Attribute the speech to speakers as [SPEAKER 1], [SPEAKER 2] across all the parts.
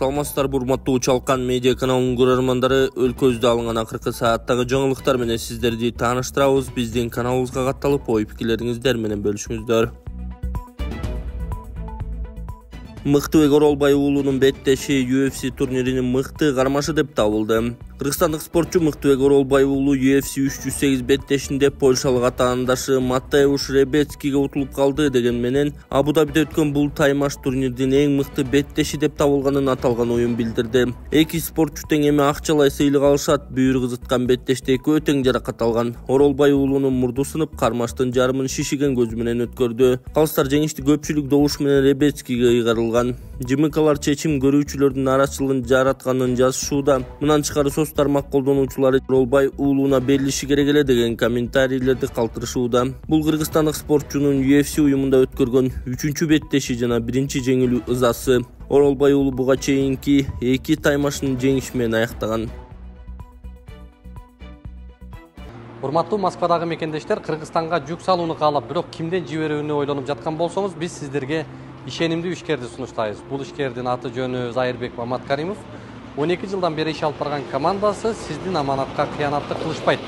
[SPEAKER 1] Саламатсыздарбы урматтуу Чалкан медиа каналынын көрөрмандары, өлкөбүздө алынган акыркы сааттагы жаңылыктар менен сиздерди тааныштырабыз. Биздин каналыбызга катталып, ой пикирлериңиздер менен бөлүшүңүздөр. Мыктыбек Оролбай уулунун беттеши UFC турниринин мыкты кармашы деп табылды. Кыргызстандык спортчу Мыктыбек Оролбай уулу UFC 308 беттешинде польшалык атаандашы Матеуш Ребецкиге утулуп калды деген менен Абу-Дабиде өткөн бул таймаш турнирдин эң мыкты беттеши деп табылганын аталган уюм билдирди. Эки спортчу тең эме акчалай сыйлык алышат. Бүйүр кызыткан беттеште экөө тең жаракат алган. Оролбай уулунун мурду сынып, кармаштын жарымын шишиген көзү менен өткөрдү. Калыстар жеңишти көпчүлүк добуш менен Ребецкиге ыйгарылган. ЖМКлар чечим көрүүчүлөрдүн нараачылыгын жаратканын жазышууда. Мындан тышкары соц тармак колдонуучулары Оролбай уулуна берилиши керек эле деген комментарийлерди калтырышууда. Бул кыргызстандык спортчунун UFC уюмунда өткөргөн 3-чү беттеши жана 1-чи жеңилүү ызасы. Оролбай уулу буга чейинки 2 таймашын жеңиш менен аяктаган.
[SPEAKER 2] Урматтуу Москвадагы мекендештер, Кыргызстанга жүк салууну каалап, бирок кимден жиберүүнү ойлонуп жаткан болсоңуз, биз сиздерге ишенимдүү ишкерди сунуштайбыз. Бул ишкердин аты жөнү Зайырбек Маматкаримов. 12 жылдан бери иш алып барган командасы сиздин аманатка кыянатты кылышпайт.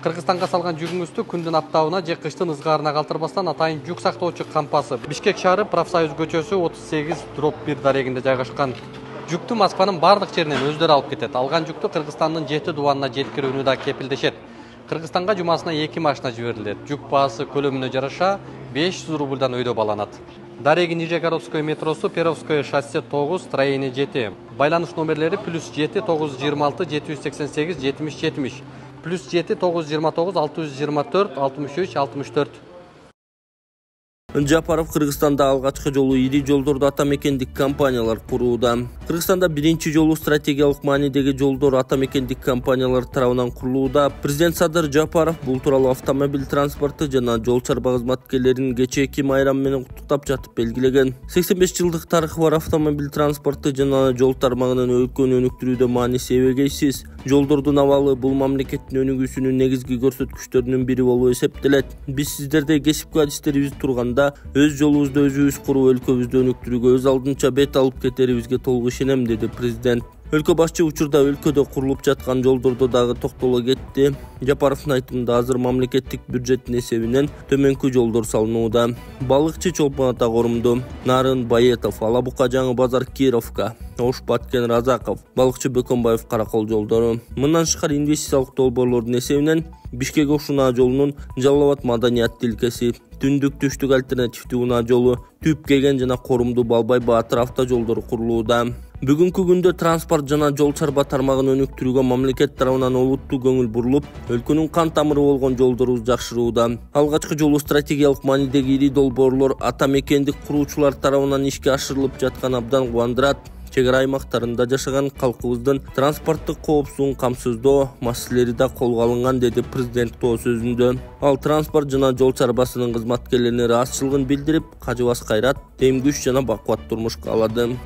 [SPEAKER 2] Кыргызстанга салган жүгүңүздү күндүн аптабына же кыштын ызгаарына калтырбастан атайын жүк сактоочу кампасы Бишкек шаары Профсоюз көчөсү 38/1 дарегинде жайгашкан. Жүктү Москванын бардык жеринен өздөрү алып кетет. Алган жүктү Кыргызстандын 7 дубанына жеткирүүнү да кепилдешет. Кыргызстанга жумасына 2 машина жиберилет. Жүк баасы көлөмүнө жараша 500 рубльдан өйдө баланат. Дареги Нижегородское метросу, Перовское шоссе 9, строение 7. Байланыш номерлери +7 926 788 70 70, +7 929 624 63 64.
[SPEAKER 1] Жапаров Кыргызстанда алгачкы жолу ири жолдорду атамекендик компаниялар курууда. Кыргызстанда биринчи жолу стратегиялык маанидеги жолдор атамекендик компаниялар тарабынан курулууда. Президент Садыр Жапаров бул тууралуу автомобиль транспорту жана жол чарба кызматкерлерин кечээки майрам менен куттуктап жатып белгилеген. 85 жылдык тарыхы бар автомобиль транспорту жана жол тармагынын өлкөнү өнүктүрүүдө мааниси эбегейсиз. Жолдордун абалы бул мамлекеттин өнүгүүсүнүн негизги көрсөткүчтөрүнүн бири болуп эсептелет. Биз сиздерде кесипки адистерибиз турганда өз жолубузду өзүбүз куруп, өлкөбүздү өнүктүрүүгө өз алдынча бет алып кетерибизге толук ишенем, деди президент. Өлкө башчы учурда өлкөдө курулуп жаткан жолдордо дагы токтоло кетти. Жапаровдун айтымында азыр мамлекеттик бюджеттин эсебинен төмөнкү жолдор салынууда. Балыкчы Чолпон Ата корумду, Нарын Баетов, Алабука Жаңы базар Кировка, Ош Баткен Разаков, Балыкчы Бөкөнбаев Каракол жолдору. Мындан тышкары инвестициялык долбоорлордун эсебинен Бишкек Ош унаа жолунун Жалал Абад Маданият тилкеси, Түндүк Түштүк альтернативдүү унаа жолу, Түп Кеген жана Корумду Балбай Баатыр автожолдору курулууда. Бүгүнкү күндө транспорт жана жол чарба тармагын өнүктүрүүгө мамлекет тарабынан олуттуу көңүл бурулуп, өлкөнүн кан тамыры болгон жолдорубуз жакшырууда. Алгачкы жолу стратегиялык маанидеги ири долбоорлор атамекендик куруучулар тарабынан ишке ашырылып жаткан абдан кубандырат. Чек ара аймактарында жашаган калкыбыздын транспорттук коопсуздугун камсыздоо маселелери да колго алынган, деди президент тоо сөзүндө. Ал транспорт жана жол чарбасынын кызматкерлерине ыраазычылыгын билдирип, кажыбас кайрат, тең күч жана бакубат турмуш каалады.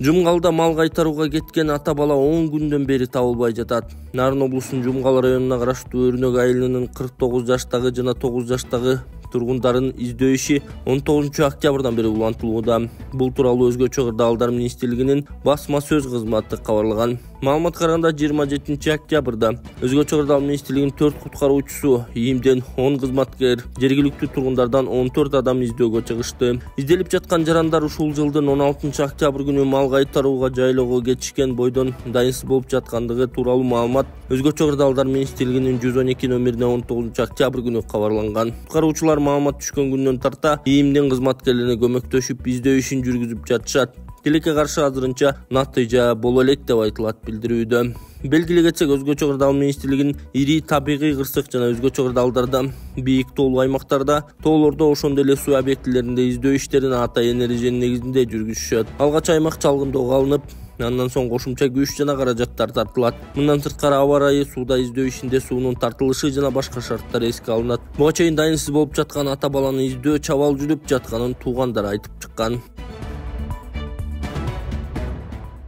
[SPEAKER 1] Жумгалда мал кайтарууга кеткен ата бала 10 күндөн бери табылбай жатат. Нарын облусунун Жумгал районуна караштуу Өрнөк айылынын 49 жаштагы жана 9 жаштагы тургундарын издөө иши 19 октябрдан бери улантылууда. Бул тууралуу Өзгө Чыгырдаалдар министрлигинин басма сөз кызматы кабарлаган. Маалыматка караганда 27 октябрда Өзгө Чыгырдаал министрлигинин 4 куткаруучусу, ИИМден 10 кызматкер, жергиликтүү тургундардан 14 адам издөөгө чыгышты. Изделип жаткан жарандар ушул жылдын 16 октябрь күнү мал кайтарууга жайлоого кетишкен бойдон дайынсыз болуп жаткандыгы тууралуу маалымат Өзгө Чыгырдаалдар министрлигинин 112 номерине 19 октябрь күнү кабарланган. Куткаруучулар маалымат түшкөн күндөн тарта ИИМдин кызматкерлерине көмөктөшүп издөө ишин жүргүзүп жатышат. Тилекке каршы азырынча натыйжа боло элек деп айтылат билдирүүдө. Белгилей кетсек, Өзгө Чыгырдаал министрлигинин ири табигый кырсык жана Өзгө Чыгырдаалдарда бийик тоолуу аймактарда, тоолордо ошондой эле суу объектилеринде издөө иштерин атайын эреженин негизинде жүргүзүшөт. Алгач аймак чалгындоого алынып, андан соң кошумча күч жана каражаттар тартылат. Мындан сырткары аба ырайы, сууда издөө ишинде суунун тартылышы жана башка шарттар эске алынат. Буга чейин дайынсыз болуп жаткан ата баланы издөө чабал жүрүп жатканын туугандары айтып чыккан.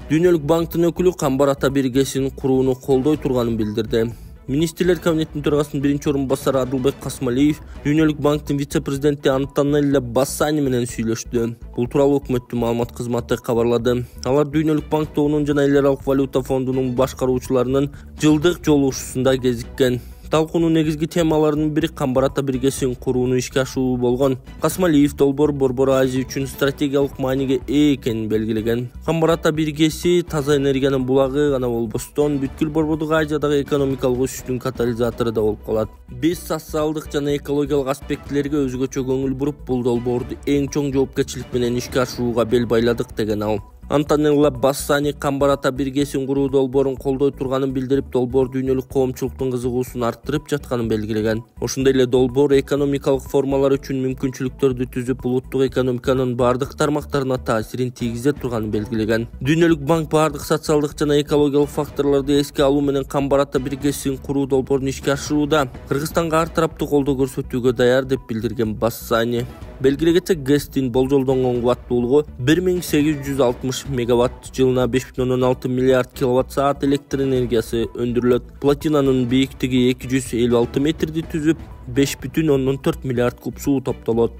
[SPEAKER 1] Дүйнөлүк банктын өкүлү Камбар ата биргесин курууну колдой турганын билдирди. Министрлер кабинетинин төрагасынын биринчи орун басары Адылбек Касмалиев Дүйнөлүк банктын вице-президенти Антонелла Бассани менен сүйлөштү. Бул тууралуу өкмөттүн маалымат кызматы кабарлады. Алар Дүйнөлүк банк тобунун жана Эл аралык валюта фондунун башкаруучуларынын жылдык жолугушуусунда кезиккен. Талкуунун негизги темаларынын бири камбар ата биргесин курууну ишке ашыруу болгон. Касмалиев долбоор Борбор Азия үчүн стратегиялык мааниге ээ экенин белгилеген. Камбар ата биргеси таза энергиянын булагы гана болбостон, бүткүл Борбордук Азиядагы экономикалык өсүштүн катализатору да болуп калат. Биз социалдык жана экологиялык аспектилерге өзгөчө көңүл буруп, бул долбоорду эң чоң жоопкерчилик менен ишке ашырууга бел байладык деген ал. Антонелла Бассани камбар ата биргесин куруу долбоорун колдой турганын билдирип, долбоор дүйнөлүк коомчулуктун кызыгуусун арттырып жатканын белгилеген. Ошондой эле долбоор экономикалык формалар үчүн мүмкүнчүлүктөрдү түзүп, улуттук экономиканын бардык тармактарына таасирин тийгизе турганын белгилеген. Дүйнөлүк банк бардык социалдык жана экологиялык факторлорду эске алуу менен камбар ата биргесин куруу долбоорун ишке ашырууда Кыргызстанга ар тараптуу колдоо көрсөтүүгө даяр деп билдирген Бассани. Белгилегече ГЭСтин болжолдонгон кубаттуулугу 1860 мегаватт, жылына 5,6 миллиард киловатт саат электр энергиясы өндүрүлөт. Платинанын бийиктиги 256 метрди түзүп, 5,4 миллиард куб суу топтолот.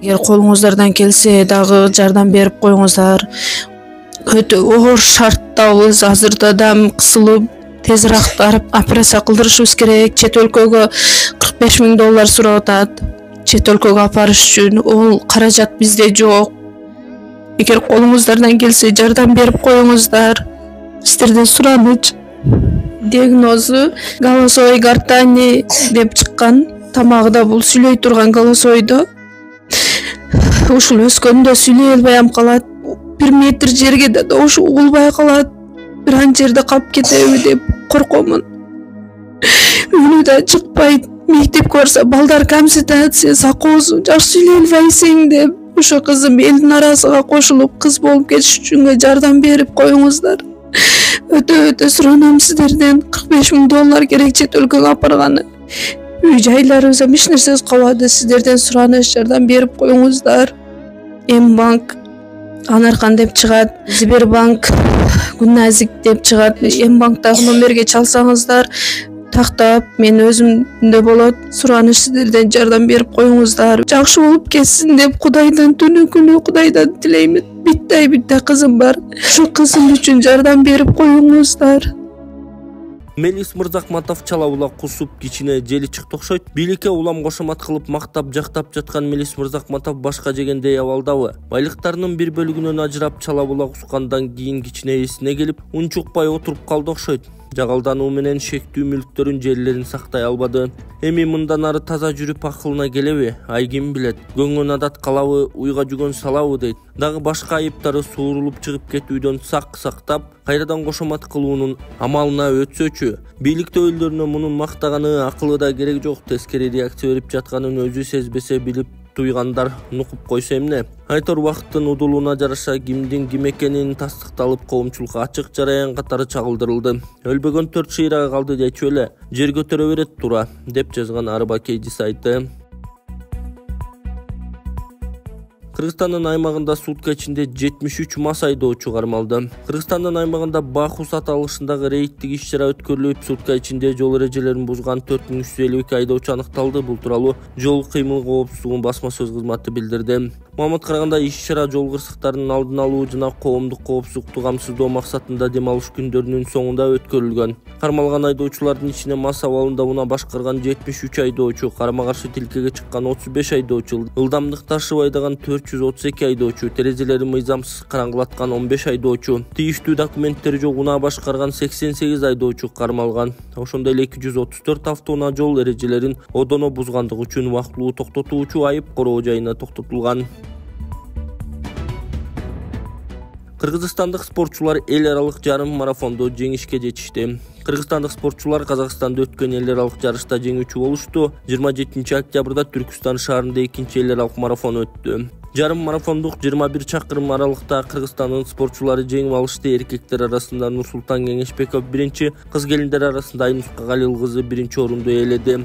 [SPEAKER 3] Эгер колуңуздардан келсе дагы жардам берип коюңуздар. Өтө оор шарттабыз. Азырда дам кысылып, тезирээк барып операция кылдырышыбыз керек. Чет өлкөгө $45,000 сурап атат. Чет өлкөгө апарыш үчүн ол каражат бизде жок. Эгер колуңуздардан келсе жардам берип коюңуздар. Сиздерден сураныч. Диагнозу голосовой гортани деп чыккан. Тамагыда бул сүйлөй турган голосойдо. Ушул өскөндө сүйлөй албай калат. 1 метр жерге да ушу угулбай калат. Бир ан жерде калып кетеби деп коркомун. Үнү да чыкпайт. Мектепке барса балдар камситация, сакоосу жакшы сүйлөй албайсың деп. Ошо кызым элдин арасына кошулуп кыз болуп кетиш үчүн жардам берип коюңуздар. Өтө суранам сиздерден. $45,000 керек чет өлкөгө апарганы. Үй жайларыбызга эч нерсебиз калбады. Сиздерден сураныш, жардам берип коюңуздар. М-банк Анаркан деп чыгат, Сбербанк Гүнназик деп чыгат. М-банктагы номерге чалсаңыздар тактап мен өзүмдө болот. Сураныш, сиздерден жардам берип коюңуздар. Жакшы болуп кетсин деп Кудайдан түнү күнү Кудайдан тилеймин. Битте кызым бар. Ошо кызым үчүн жардам берип коюңуздар.
[SPEAKER 1] Мелис Мырзахматов чала булак кусуп кичине жели чыкты окшойт. Бийликке улам кошомат кылып мактап жактап жаткан Мелис Мырзахматов башка жегендей абалдабы? Байлыктарынын бир бөлүгүнөн ажырап чала булак ускандан кийин кичине эсине келип, унчукпай отуруп калды окшойт. Жагалдануу менен шектүү мүлктөрүн жерлерин сактай албады. Эми мындан ары таза жүрүп акылына келеби? Ай ким билет. Көңгөн адат калабы, уйга жүгөн салабы дейт. Дагы башка айыптары суурулуп чыгып кетүүдөн сактап, кайрадан кошомат кылуунун амалына өтсөчү. Бийлик өкүлдөрүнө мунун мактаганы акылы да керек жок, тескери реакция берип жатканын өзү сезбесе билип туйгандар нукуп койсо эмне? Айтор убакыттын удулууна жараша кимдин ким экенин тастыкталып, коомчулукка ачык жараян катары чагылдырылды. Өлбөгөн 4 шыйрага калды дечү эле, жер көтөрө берет тура, деп жазган Арбакейди сайты. Кыргызстандын аймагында сутка ичинде 73 мас айдоочу кармалды. Кыргызстандын аймагында Баку сат алышындагы рейдтик иш-чара өткөрүлүп, сутка ичинде жол эрежелерин бузган 4352 айдоочу аныкталды. Бул тууралуу жол кыймыл коопсуздугунун басма сөз кызматы билдирди. Маалыматка караганда иш-чара жол кырсыктарынын алдын алуу жана коомдук коопсуздукту камсыздоо максатында дем алыш күндөрүнүн соңунда өткөрүлгөн. Кармалган айдоочулардын ичине мас абалында унаа башкарган 73 айдоочу, карама-каршы тилкеге чыккан 35 айдоочу, ылдамдык ташып айдаган 432 айдоочу, терезелерин мыйзамсыз караңгылаткан 15 айдоочу, тийиштүү документтери жок унаа башкарган 88 айдоочу кармалган. Ошондой эле 234 автоунаа жол эрежелерин одоно бузгандыгы үчүн убактылуу токтотуучу айып короо жайына токтотулган. Кыргызстандык спортчулар эл аралык жарым марафондо жеңишке жетишти. Кыргызстандык спортчулар Казакстанда өткөн эл аралык жарышта жеңүүчү болушту. 27 октябрда Түркүстан шаарында экинчи эл аралык марафон өттү. Жарым марафондук 21 чакырым аралыкта Кыргызстандын спортчулары жеңип алышты. Эркектер арасында Нурсултан Кеңешбеков биринчи, кыз келиндер арасында Айнуска Калил кызы биринчи орунду ээледи.